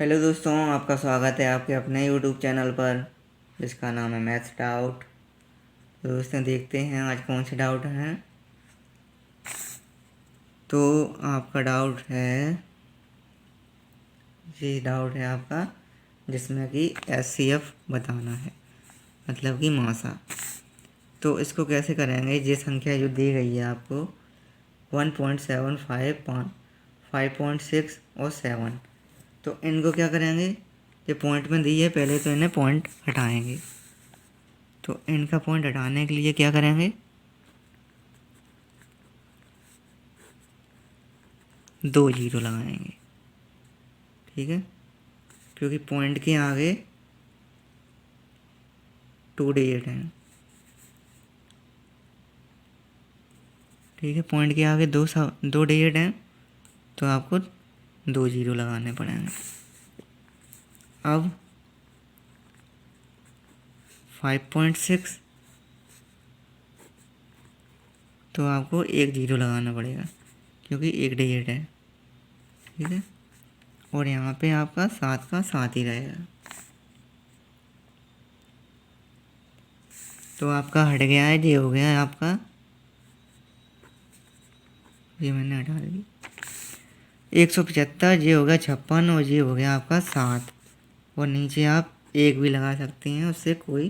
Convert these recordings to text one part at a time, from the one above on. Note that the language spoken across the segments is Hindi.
हेलो दोस्तों, आपका स्वागत है आपके अपने यूट्यूब चैनल पर जिसका नाम है मैथ्स डाउट। तो दोस्तों देखते हैं आज कौन से डाउट हैं। तो आपका डाउट है, ये डाउट है आपका जिसमें कि एचसीएफ बताना है, मतलब कि मासा। तो इसको कैसे करेंगे, ये संख्या जो दी गई है आपको 1.75, 5.6 और 7। तो इनको क्या करेंगे, ये पॉइंट में दी है, पहले तो इन्हें पॉइंट हटाएंगे। तो इनका पॉइंट हटाने के लिए क्या करेंगे, 2 जीरो लगाएंगे। ठीक है, क्योंकि पॉइंट के आगे 2 डिजिट हैं। ठीक है, पॉइंट के आगे दो डिजिट हैं, तो आपको 2 जीरो लगाने पड़ेंगे। अब 5.6, तो आपको 1 जीरो लगाना पड़ेगा क्योंकि 1 डिजिट है। ठीक है, और यहाँ पे आपका 7 का 7 ही रहेगा। तो आपका हट गया है, ये हो गया है आपका, ये मैंने हटा दी, 175, ये हो गया 56 और ये हो गया आपका 7। और नीचे आप 1 भी लगा सकते हैं, उससे कोई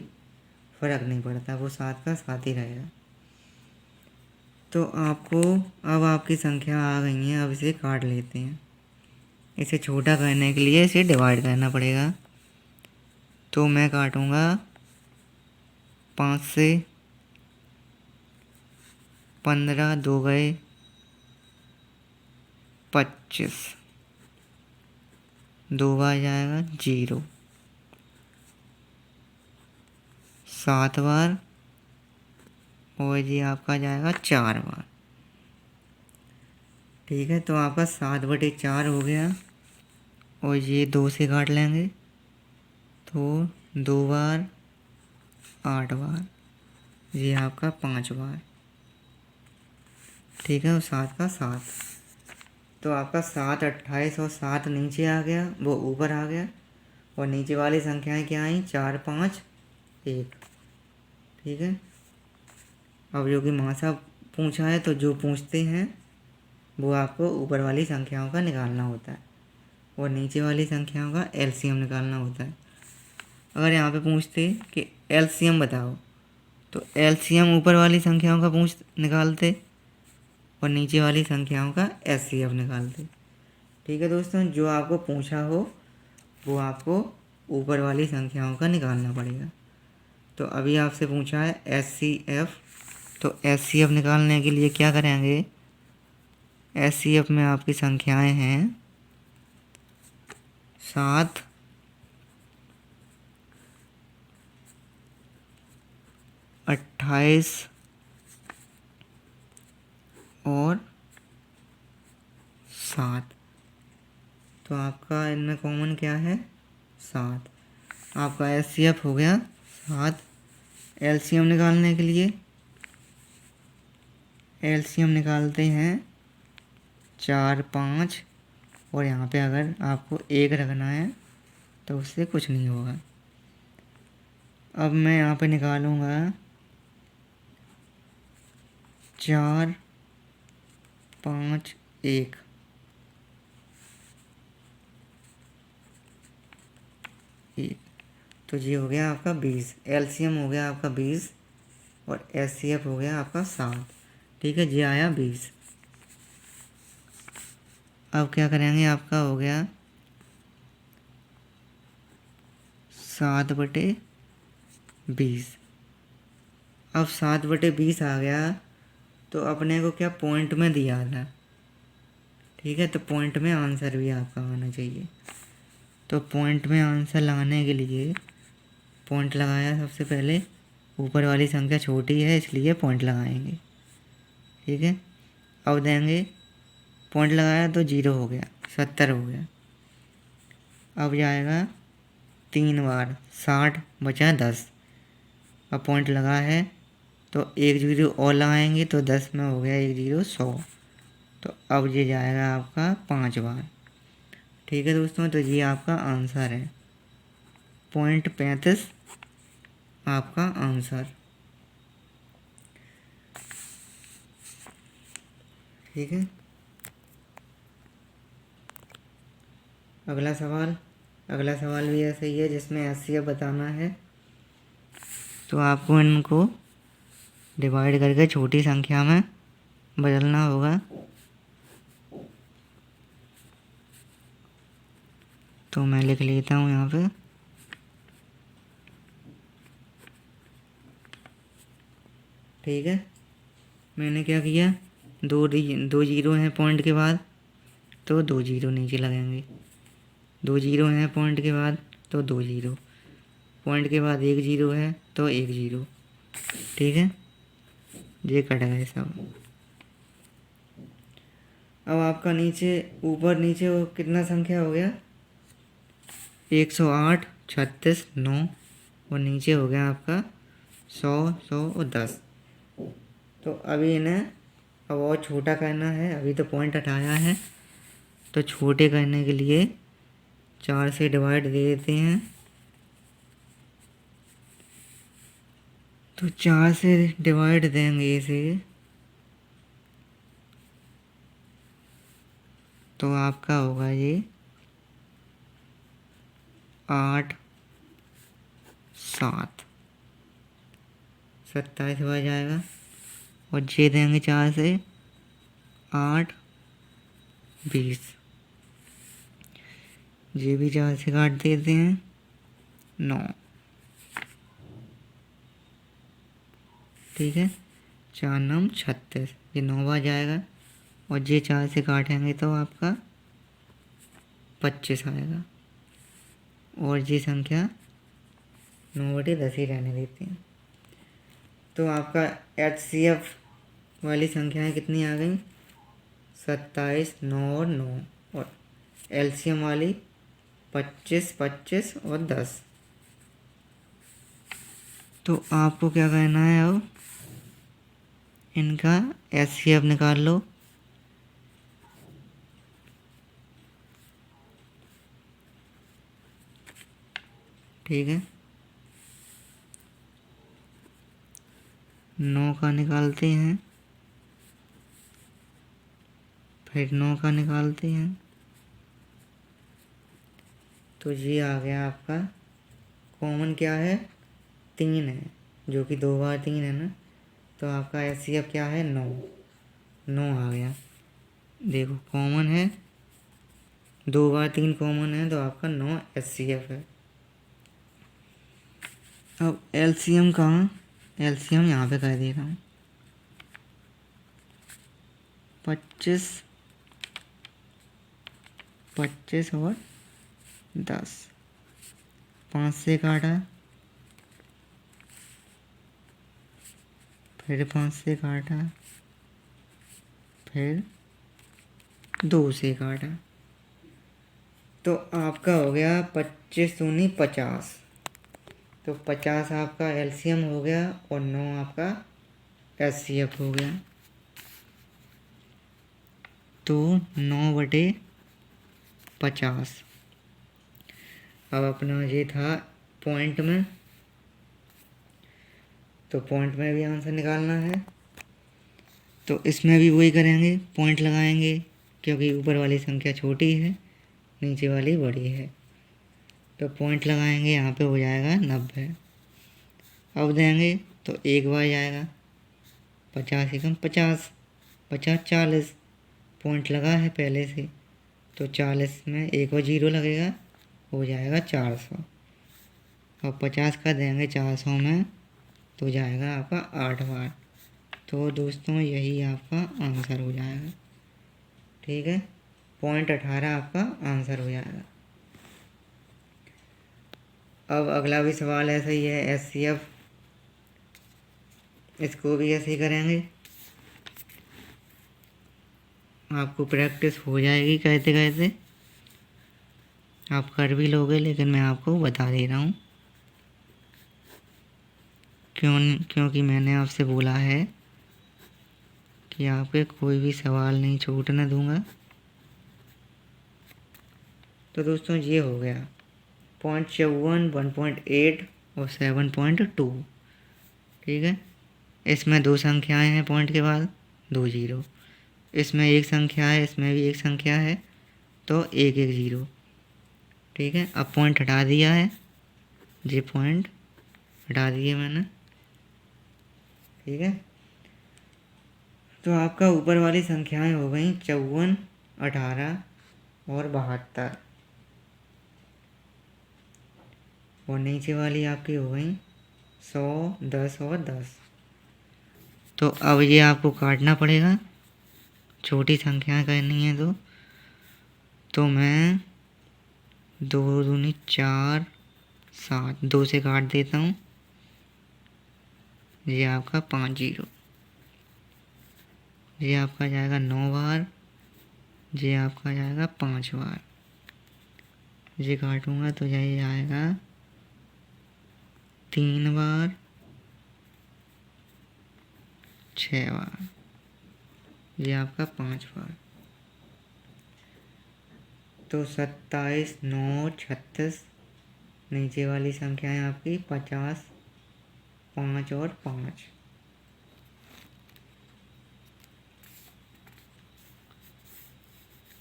फ़र्क नहीं पड़ता, वो 7 का 7 ही रहेगा। तो आपको अब आपकी संख्या आ गई है, अब इसे काट लेते हैं। इसे छोटा करने के लिए इसे डिवाइड करना पड़ेगा। तो मैं काटूँगा 5 से, 15, 2 गए 25, 2 बार जाएगा 0, 7 बार, और ये आपका जाएगा 4 बार। ठीक है, तो आपका 7/4 हो गया, और ये 2 से काट लेंगे, तो 2 बार 8 बार, ये आपका 5 बार। ठीक है, और 7 का 7, तो आपका 7, 28 और 7 नीचे आ गया, वो ऊपर आ गया, और नीचे वाली संख्याएं क्या आई, 4, 5, 1। ठीक है, अब जो कि मासा पूछा है, तो जो पूछते हैं वो आपको ऊपर वाली संख्याओं का निकालना होता है और नीचे वाली संख्याओं का एलसीएम निकालना होता है। अगर यहाँ पे पूछते कि एलसीएम बताओ, तो एलसीएम ऊपर वाली संख्याओं का निकालते और नीचे वाली संख्याओं का एचसीएफ निकालते। ठीक है दोस्तों, जो आपको पूछा हो वो आपको ऊपर वाली संख्याओं का निकालना पड़ेगा। तो अभी आपसे पूछा है एचसीएफ, तो एचसीएफ निकालने के लिए क्या करेंगे, एचसीएफ में आपकी संख्याएं हैं 7, 28 और 7। तो आपका इनमें कॉमन क्या है, 7। आपका एचसीएफ हो गया 7। एलसीएम निकालने के लिए एलसीएम निकालते हैं 4, 5, और यहाँ पे अगर आपको 1 रखना है तो उससे कुछ नहीं होगा। अब मैं यहाँ पे निकालूँगा 4, 5, 1, तो ये हो गया आपका 20। एलसीएम हो गया आपका 20 और एचसीएफ हो गया आपका 7। ठीक है, ये आया 20। अब क्या करेंगे, आपका हो गया 7/20। अब 7/20 आ गया, तो अपने को क्या पॉइंट में दिया था। ठीक है, तो पॉइंट में आंसर भी आपका आना चाहिए। तो पॉइंट में आंसर लगाने के लिए पॉइंट लगाया सबसे पहले, ऊपर वाली संख्या छोटी है इसलिए पॉइंट लगाएंगे। ठीक है, अब देंगे, पॉइंट लगाया तो 0 हो गया, 70 हो गया। अब जाएगा 3 बार, 60 बचा 10। अब पॉइंट लगा है तो 1 जीरो और लगाएंगे, तो 10 में हो गया 1 जीरो 100। तो अब ये जाएगा आपका 5 बार। ठीक है दोस्तों, तो ये आपका आंसर है। 0.35 आपका आंसर। ठीक है, अगला सवाल भी ऐसा ही है जिसमें एचसीएफ बताना है। तो आपको इनको डिवाइड करके छोटी संख्या में बदलना होगा। तो मैं लिख लेता हूँ यहाँ पे। ठीक है, मैंने क्या किया, दो जीरो हैं पॉइंट के बाद, तो 2 जीरो नीचे लगेंगे। 2 जीरो हैं पॉइंट के बाद, तो 2 जीरो। पॉइंट के बाद 1 जीरो है, तो 1 जीरो। ठीक है, ये कट गए सब। अब आपका ऊपर नीचे वो कितना संख्या हो गया, 108, 36, 9, और नीचे हो गया आपका 100, 100 और 10। तो अभी इन्हें अब और छोटा करना है। अभी तो पॉइंट हटाया है, तो छोटे करने के लिए 4 से डिवाइड दे देते हैं। तो 4 से डिवाइड देंगे इसे, तो आपका होगा ये 8, 7, 27 हो जाएगा। और ये देंगे 4 से 8, 20। ये भी 4 से काट देते हैं, 9। ठीक है, 4 9 36, ये 9 आ जाएगा। और ये 4 से काटेंगे तो आपका 25 आएगा। और ये संख्या 9/10 ही रहने देती हैं। तो आपका एचसीएफ वाली संख्याएं कितनी आ गई, 27, 9 और 9। और एलसीएम वाली 25, 25 और 10। तो आपको क्या करना है, अब इनका एचसीएफ निकाल लो। ठीक है, 9 का निकालते हैं, फिर 9 का निकालते हैं। तो ये आ गया आपका, कॉमन क्या है, 3 है, जो कि 2 बार 3 है ना। तो आपका एचसीएफ क्या है, 9। 9 आ गया। देखो कॉमन है, 2 बार 3 कॉमन है, तो आपका 9 एचसीएफ है। अब एलसीएम कहाँ, एलसीएम यहाँ पे कर दे रहा हूँ। 25, 25 और 10। 5 से काटा, फिर 5 से काटा, फिर 2 से काटा। तो आपका हो गया 25 दूनी 50। तो 50 आपका एलसीएम हो गया और 9 आपका एचसीएफ हो गया। तो 9/50। अब अपना ये था पॉइंट में, तो पॉइंट में भी आंसर निकालना है। तो इसमें भी वही करेंगे, पॉइंट लगाएंगे, क्योंकि ऊपर वाली संख्या छोटी है, नीचे वाली बड़ी है। तो पॉइंट लगाएंगे, यहाँ पे हो जाएगा 90। अब देंगे तो 1 बार जाएगा, 50 एकम 50, 50 40। पॉइंट लगा है पहले से, तो 40 में 1 और 0 लगेगा, हो जाएगा 400। और 50 का देंगे 400 में, तो जाएगा आपका 8 बार। तो दोस्तों यही आपका आंसर हो जाएगा। ठीक है, 0.18 आपका आंसर हो जाएगा। अब अगला भी सवाल ऐसा ही है, एचसीएफ, इसको भी ऐसे ही करेंगे। आपको प्रैक्टिस हो जाएगी कहते कहते, आप कर भी लोगे, लेकिन मैं आपको बता दे रहा हूँ क्योंकि मैंने आपसे बोला है कि आपके कोई भी सवाल नहीं छूटने दूंगा। तो दोस्तों ये हो गया 0.54, 1.8 और 7.2। ठीक है, इसमें दो संख्याएं हैं पॉइंट के बाद, 2 जीरो। इसमें एक संख्या है, इसमें भी एक संख्या है, तो एक एक जीरो। ठीक है, अब पॉइंट हटा दिया है, ये पॉइंट हटा दिए मैंने। ठीक है, तो आपका ऊपर वाली संख्याएं हो गई 54, 18 और 72, और नीचे वाली आपकी हो गई 100, 10 और 10। तो अब ये आपको काटना पड़ेगा, छोटी संख्याएं करनी है तो मैं 2 दूनी 4, 7, 2 से काट देता हूँ। ये आपका 5 जीरो, ये आपका जाएगा 9 बार, ये आपका जाएगा 5 बार। ये काटूंगा तो ये आएगा 3 बार, 6 बार, ये आपका 5 बार। तो 27, 9, 36, नीचे वाली संख्याएं आपकी 50, 5 और 5।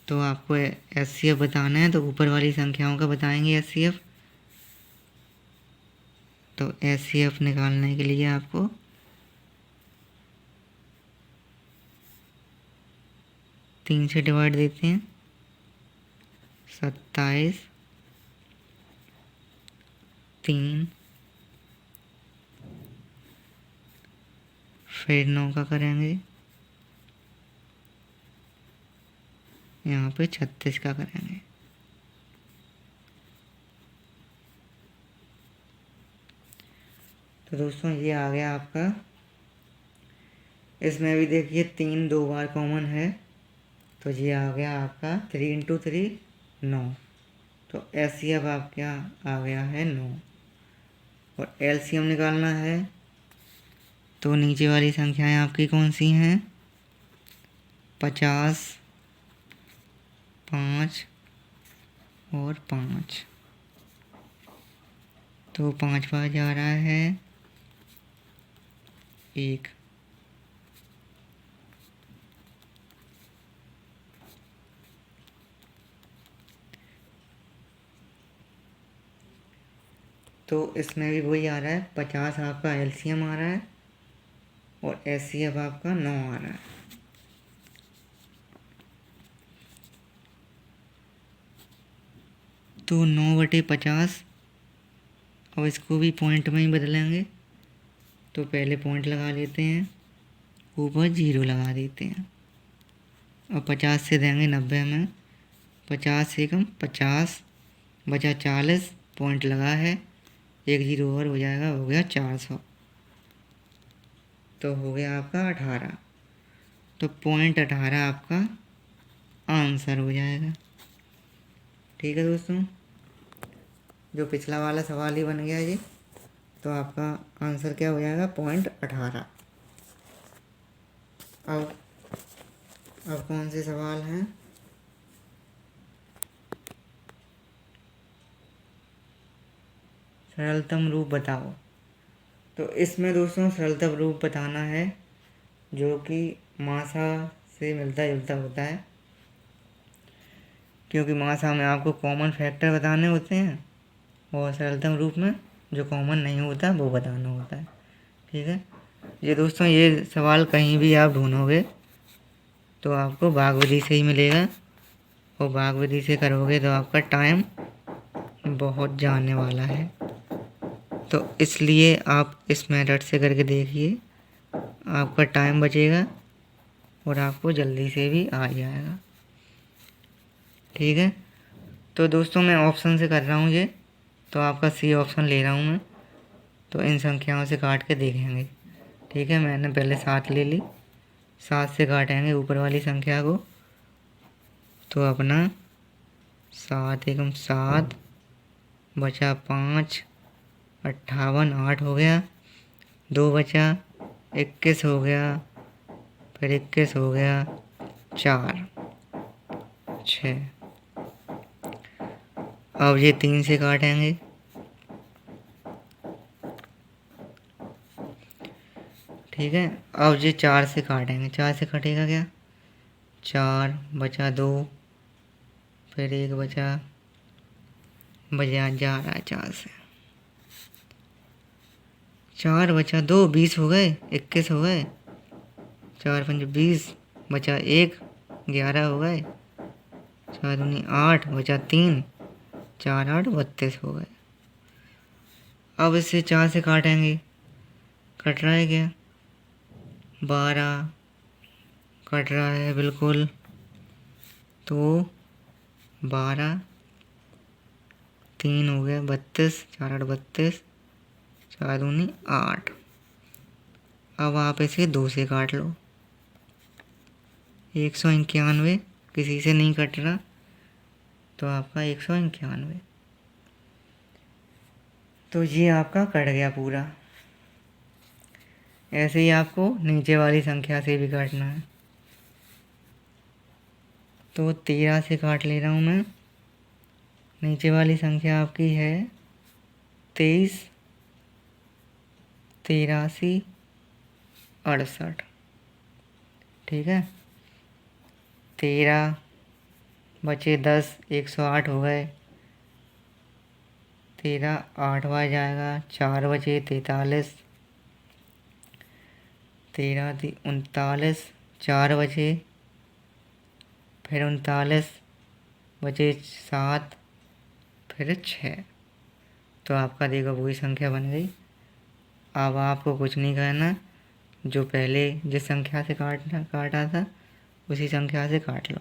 तो आपको SCF बताना है, तो ऊपर वाली संख्याओं का बताएंगे SCF। तो SCF निकालने के लिए आपको तीन से डिवाइड देते हैं, 27, 3, फिर 9 का करेंगे, यहाँ पे 36 का करेंगे। तो दोस्तों ये आ गया आपका। इसमें भी देखिए 3 2 बार कॉमन है, तो ये आ गया आपका 3 इंटू 3 9। तो SCF आपका आ गया है 9। और LCM निकालना है, तो नीचे वाली संख्याएं आपकी कौन सी हैं? 50, 5 और 5। तो 5 बार जा रहा है 1। तो इसमें भी वही आ रहा है, 50 आपका LCM आ रहा है और SCF आपका 9 आ रहा है। तो 9/50, अब इसको भी पॉइंट में ही बदलेंगे। तो पहले पॉइंट लगा लेते हैं, ऊपर 0 लगा देते हैं, और 50 से देंगे 90 में, 50 से कम 50 बचा 40, पॉइंट लगा है, 1 0 और हो जाएगा, हो गया 400। तो हो गया आपका 18। तो 0.18 आपका आंसर हो जाएगा। ठीक है दोस्तों, जो पिछला वाला सवाल ही बन गया जी। तो आपका आंसर क्या हो जाएगा? 0.18। अब कौन से सवाल हैं? सरलतम रूप बताओ। तो इसमें दोस्तों सरलतम रूप बताना है जो कि मासा से मिलता जुलता होता है, क्योंकि मासा में आपको कॉमन फैक्टर बताने होते हैं और सरलतम रूप में जो कॉमन नहीं होता वो बताना होता है। ठीक है, ये दोस्तों ये सवाल कहीं भी आप ढूंढोगे तो आपको भाग विधि से ही मिलेगा, और भाग विधि से करोगे तो आपका टाइम बहुत जाने वाला है। तो इसलिए आप इस मेथड से करके देखिए, आपका टाइम बचेगा और आपको जल्दी से भी आ जाएगा। ठीक है, तो दोस्तों मैं ऑप्शन से कर रहा हूँ ये, तो आपका C ऑप्शन ले रहा हूँ मैं। तो इन संख्याओं से काट के देखेंगे। ठीक है, मैंने पहले 7 ले ली, 7 से काटेंगे ऊपर वाली संख्या को, तो अपना 7 एकम 7 बचा 5, 58, 8 हो गया, 2 बचा, 21 हो गया, फिर 21 हो गया, 4, 6, अब ये 3 से काटेंगे, ठीक है। अब ये 4 से काटेंगे, 4 से कटेगा क्या, 4 बचा 2, फिर 1 बचा जा रहा है 4 से, 4 बचा 2, 20 हो गए, 21 हो गए, 4 पंजे 20, बचा 1, 11 हो गए, 4 दूनी 8, बचा 3, 4 8 32 हो गए। अब इसे 4 से काटेंगे, कट रहा है क्या, 12 कट रहा है बिल्कुल, तो 12, 3 हो गया 32, 4 8 32, 4 दूनी 8। अब आप इसे 2 से काट लो, 191, किसी से नहीं कट रहा, तो आपका 191, तो ये आपका कट गया पूरा। ऐसे ही आपको नीचे वाली संख्या से भी काटना है। तो 13 से काट ले रहा हूँ मैं। नीचे वाली संख्या आपकी है 23, 83, 68, ठीक है। 13 बचे 10, 108 हो गए, 13 8 बार जाएगा, 4 बचे 43, 13 39, 4 बचे, फिर 39 बचे 7, फिर 6, तो आपका देखो वही संख्या बन गई। अब आपको कुछ नहीं करना, जो पहले जिस संख्या से काटा था उसी संख्या से काट लो।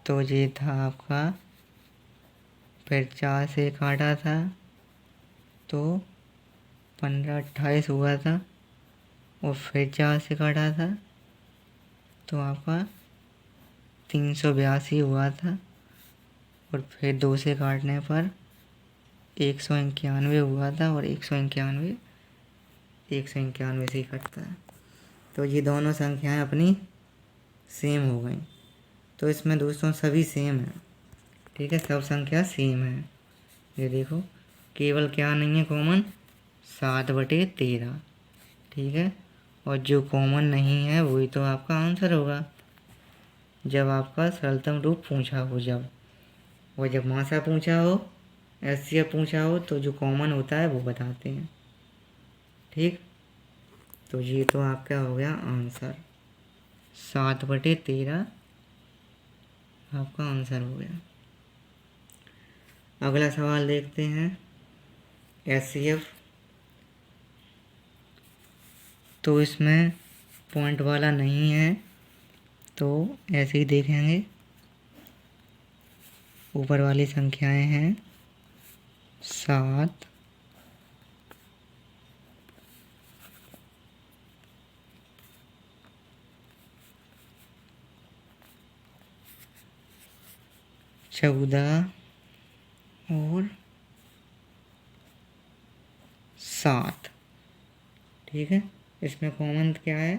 तो ये था आपका, फिर 4 से काटा था तो 15 28 हुआ था, और फिर 4 से काटा था तो आपका 382 हुआ था, और फिर 2 से काटने पर 191 हुआ था, और 191 से ही कटता है। तो ये दोनों संख्याएं अपनी सेम हो गई। तो इसमें दोस्तों सभी सेम है, ठीक है, सब संख्या सेम है। ये देखो, केवल क्या नहीं है कॉमन, 7/13, ठीक है। और जो कॉमन नहीं है वही तो आपका आंसर होगा, जब आपका सरलतम रूप पूछा हो, जब मासा पूछा हो, एचसीएफ पूछा हो, तो जो कॉमन होता है वो बताते हैं, ठीक। तो ये तो आपका हो गया आंसर, 7/13 आपका आंसर हो गया। अगला सवाल देखते हैं, एचसीएफ। तो इसमें पॉइंट वाला नहीं है, तो ऐसे ही देखेंगे। ऊपर वाली संख्याएं हैं 7, 14 और 7, ठीक है। इसमें कॉमन क्या है,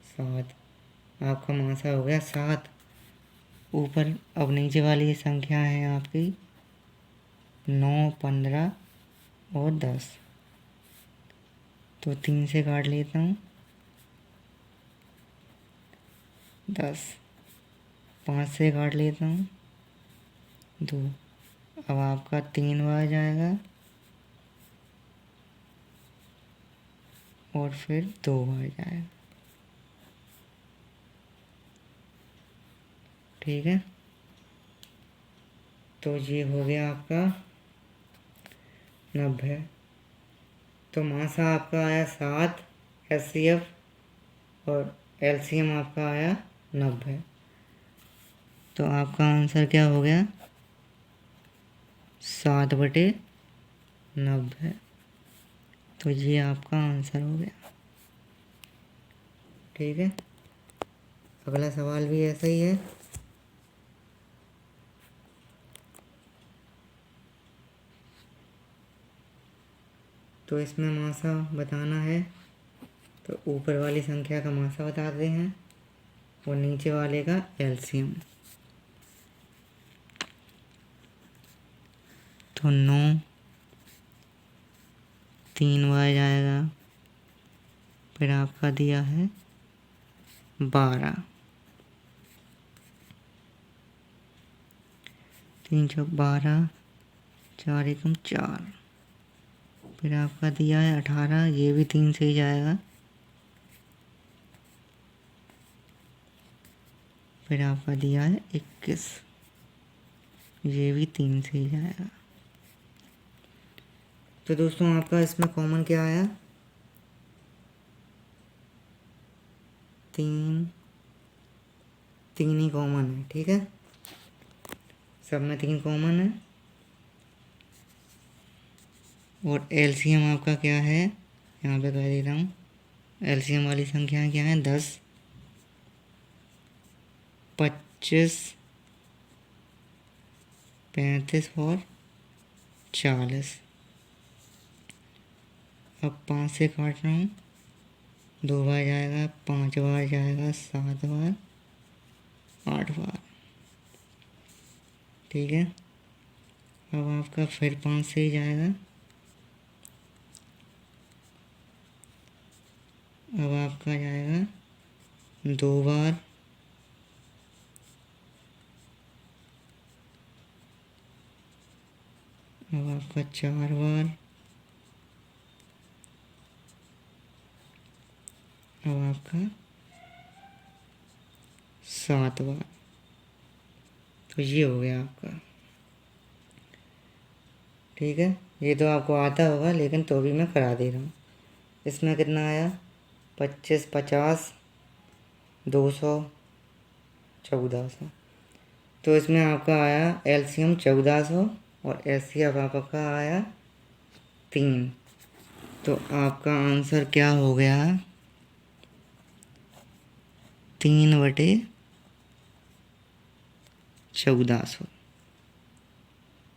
7, आपका मासा हो गया 7। ऊपर अब नीचे वाली संख्या है आपकी 9, 15 और 10, तो 3 से काट लेता हूँ, 10, 5 से काट लेता हूँ, 2, अब आपका 3 बार जाएगा और फिर 2 बार जाएगा, ठीक है। तो ये हो गया आपका 90। तो मासा आपका आया 7, एचसीएफ और एलसीएम आपका आया 90। तो आपका आंसर क्या हो गया, 7/90। तो ये आपका आंसर हो गया, ठीक है। अगला सवाल भी ऐसा ही है। तो इसमें मासा बताना है, तो ऊपर वाली संख्या का मासा बताते हैं और नीचे वाले का एलसीएम। तो 9 3 बार जाएगा, फिर आपका दिया है 12, 3 चौक 12, 4 एकम 4, फिर आपका दिया है 18, ये भी 3 से ही जाएगा, फिर आपका दिया है 21, ये भी 3 से ही जाएगा। तो दोस्तों आपका इसमें कॉमन क्या आया? 3 ही कॉमन है, ठीक है, सब में 3 कॉमन है। और एलसीएम आपका क्या है, यहाँ पे कह दे रहा हूँ, एलसीएम वाली संख्याएं क्या हैं? 10, 25, 35 और 40। अब 5 से काट रहा हूँ, 2 बार जाएगा, 5 बार जाएगा, 7 बार, 8 बार, ठीक है। अब आपका फिर 5 से ही जाएगा, अब आपका जाएगा 2 बार, अब आपका 4 बार, अब आपका 7 बार। तो ये हो गया आपका, ठीक है। ये तो आपको आता होगा, लेकिन तो भी मैं करा दे रहा हूँ। इसमें कितना आया? 25, 50, 200, 1400। तो इसमें आपका आया एलसीएम 1400 और एचसीएफ आपका आया 3। तो आपका आंसर क्या हो गया? 3/1400।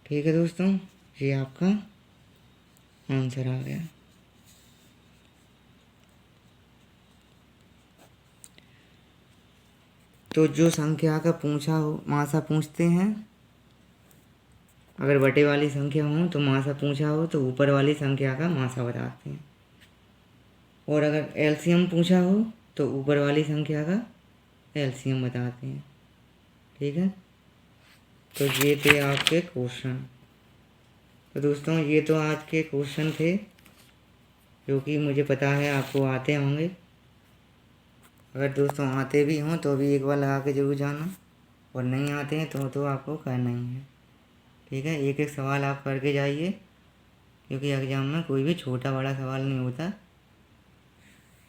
ठीक है दोस्तों, ये आपका आंसर आ गया। तो जो संख्या का पूछा हो मासा पूछते हैं, अगर बटे वाली संख्या हो तो मासा पूछा हो तो ऊपर वाली संख्या का मासा बताते हैं, और अगर एलसीएम पूछा हो तो ऊपर वाली संख्या का एलसीएम बताते हैं, ठीक है। तो ये थे आपके क्वेश्चन। तो दोस्तों ये तो आज के क्वेश्चन थे, जो कि मुझे पता है आपको आते होंगे। अगर दोस्तों आते भी हों तो भी एक बार लगा के ज़रूर जाना, और नहीं आते हैं तो आपको करना ही है, ठीक है। एक एक सवाल आप करके जाइए, क्योंकि एग्ज़ाम में कोई भी छोटा बड़ा सवाल नहीं होता,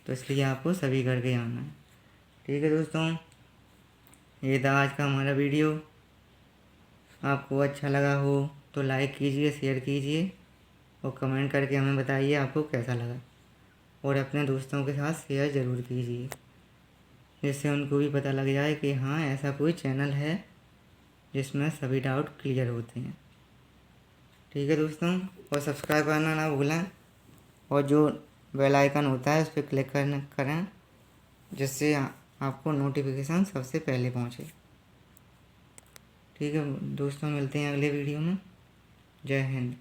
तो इसलिए आपको सभी करके जाना है, ठीक है दोस्तों। ये था आज का हमारा वीडियो। आपको अच्छा लगा हो तो लाइक कीजिए, शेयर कीजिए और कमेंट करके हमें बताइए आपको कैसा लगा, और अपने दोस्तों के साथ शेयर ज़रूर कीजिए, जिससे उनको भी पता लग जाए कि हाँ ऐसा कोई चैनल है जिसमें सभी डाउट क्लियर होते हैं, ठीक है दोस्तों। और सब्सक्राइब करना ना भूलें, और जो बेल आइकन होता है उस पर क्लिक करें, जिससे आपको नोटिफिकेशन सबसे पहले पहुँचे, ठीक है दोस्तों। मिलते हैं अगले वीडियो में। जय हिंद।